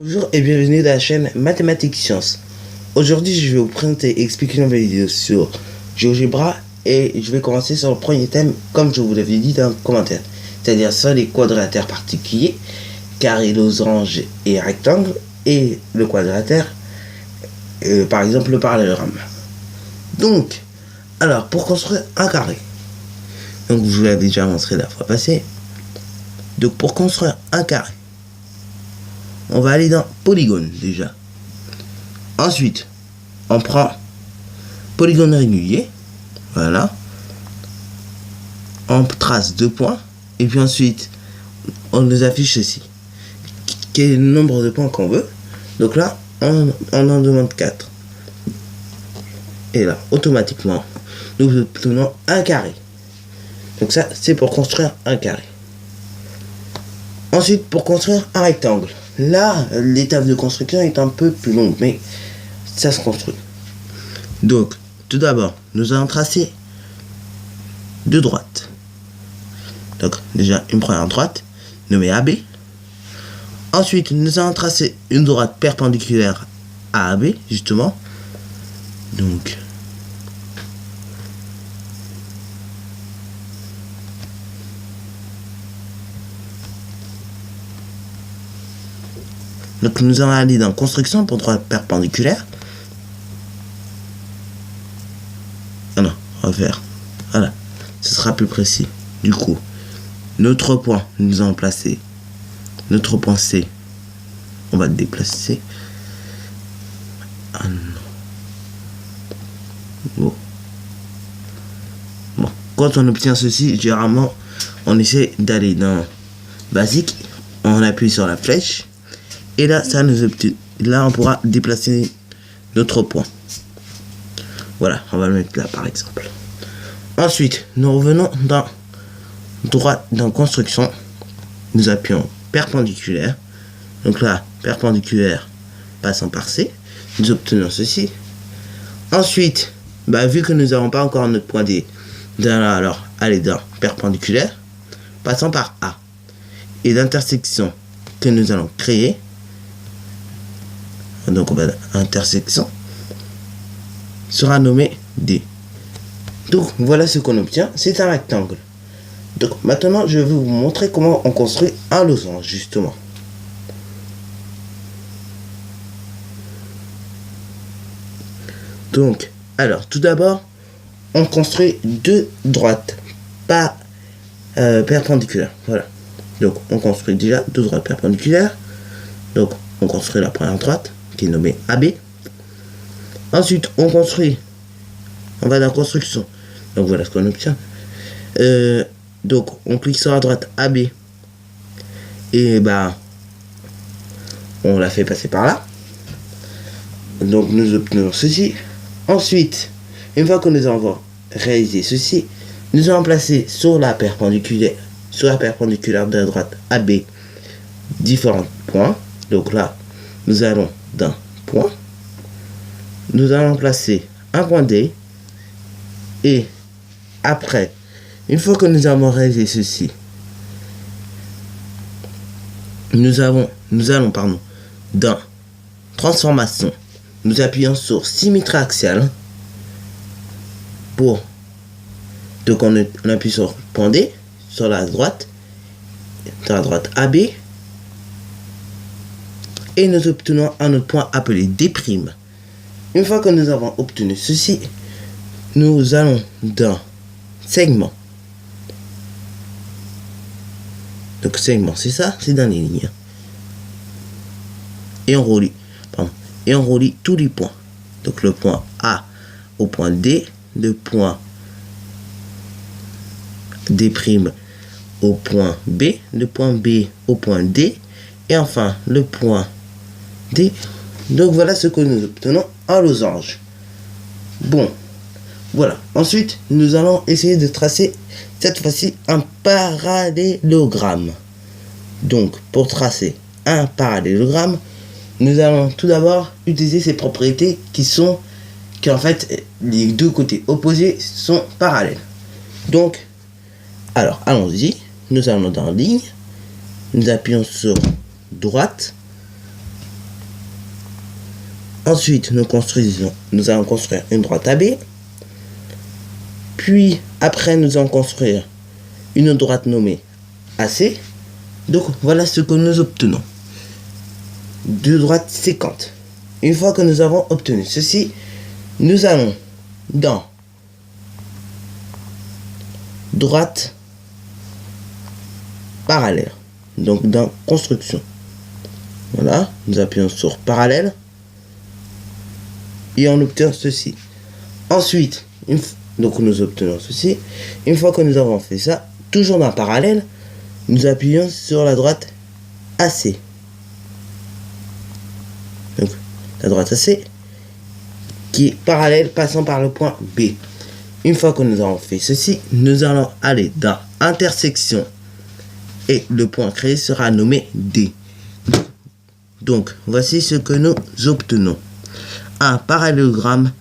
Bonjour et bienvenue dans la chaîne Mathématiques Sciences. Aujourd'hui, je vais vous présenter et expliquer une nouvelle vidéo sur GeoGebra et je vais commencer sur le premier thème comme je vous l'avais dit dans le commentaire, c'est-à-dire sur les quadrilatères particuliers, carré, losange et rectangle, et le quadrilatère, par exemple le parallélogramme. Donc, alors pour construire un carré, donc je vous l'avais déjà montré la fois passée, donc pour construire un carré, on va aller dans polygone déjà. Ensuite, on prend polygone régulier. Voilà. On trace 2 points. Et puis ensuite, on nous affiche ceci. Quel est le nombre de points qu'on veut. Donc là, on en demande 4. Et là, automatiquement, nous obtenons un carré. Donc ça, c'est pour construire un carré. Ensuite, pour construire un rectangle. Là, l'étape de construction est un peu plus longue, mais ça se construit. Donc, tout d'abord, nous allons tracer 2 droites. Donc, déjà, une première droite, nommée AB. Ensuite, nous allons tracer une droite perpendiculaire à AB, justement. Donc, nous allons aller dans construction pour droite perpendiculaire. Ah non, on va faire. Voilà, ce sera plus précis. Du coup, notre point, nous allons placer notre point C. On va le déplacer. Ah non. Bon, quand on obtient ceci, généralement, on essaie d'aller dans basique. On appuie sur la flèche. Et là, ça nous obtient. Là, on pourra déplacer notre point. Voilà, on va le mettre là par exemple. Ensuite, nous revenons dans droite, dans construction. Nous appuyons perpendiculaire. Donc là, perpendiculaire passant par C. Nous obtenons ceci. Ensuite, vu que nous n'avons pas encore notre point D, alors allez dans perpendiculaire, passant par A. Et l'intersection que nous allons créer. Donc on va intersection sera nommé D. Donc voilà ce qu'on obtient, c'est un rectangle. Donc maintenant je vais vous montrer comment on construit un losange justement. Donc alors tout d'abord on construit 2 droites pas perpendiculaires. Voilà. Donc on construit déjà 2 droites perpendiculaires. Donc on construit la première droite qui est nommée AB. Ensuite, on construit. On va dans construction. Donc voilà ce qu'on obtient. Donc on clique sur la droite AB. Et on la fait passer par là. Donc nous obtenons ceci. Ensuite, une fois que nous avons réalisé ceci, nous allons placer sur la perpendiculaire de la droite AB différents points. Donc là, nous allons dans point. Nous allons placer un point D. Et après, une fois que nous avons réalisé ceci, nous allons dans transformation. Nous appuyons sur symétrie axiale. Donc on appuie sur point D, sur la droite, AB. Et nous obtenons un autre point appelé D'. Une fois que nous avons obtenu ceci, nous allons dans segment. Donc segment, c'est ça, c'est dans les lignes. Et on relie tous les points. Donc le point A au point D, le point D' au point B, le point B au point D, et enfin le point D. Donc voilà ce que nous obtenons en losange. Bon, voilà. Ensuite, nous allons essayer de tracer cette fois-ci un parallélogramme. Donc, pour tracer un parallélogramme, nous allons tout d'abord utiliser ces propriétés en fait, les deux côtés opposés sont parallèles. Donc, alors, allons-y. Nous allons dans ligne. Nous appuyons sur droite. Ensuite, nous allons construire une droite AB. Puis, après, nous allons construire une droite nommée AC. Donc, voilà ce que nous obtenons. Deux droites séquentes. Une fois que nous avons obtenu ceci, nous allons dans droite parallèle. Donc, dans construction. Voilà, nous appuyons sur parallèle. Et on obtient ceci. Ensuite, donc nous obtenons ceci. Une fois que nous avons fait ça, toujours dans parallèle, nous appuyons sur la droite AC. Donc la droite AC qui est parallèle passant par le point B. Une fois que nous avons fait ceci, nous allons aller dans intersection et le point créé sera nommé D. Donc voici ce que nous obtenons. Un parallélogramme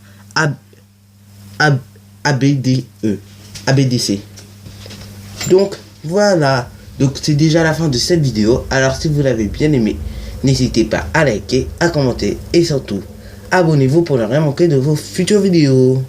ABDC. Donc voilà, donc c'est déjà la fin de cette vidéo. Alors si vous l'avez bien aimé, n'hésitez pas à liker, à commenter et surtout abonnez-vous pour ne rien manquer de vos futures vidéos.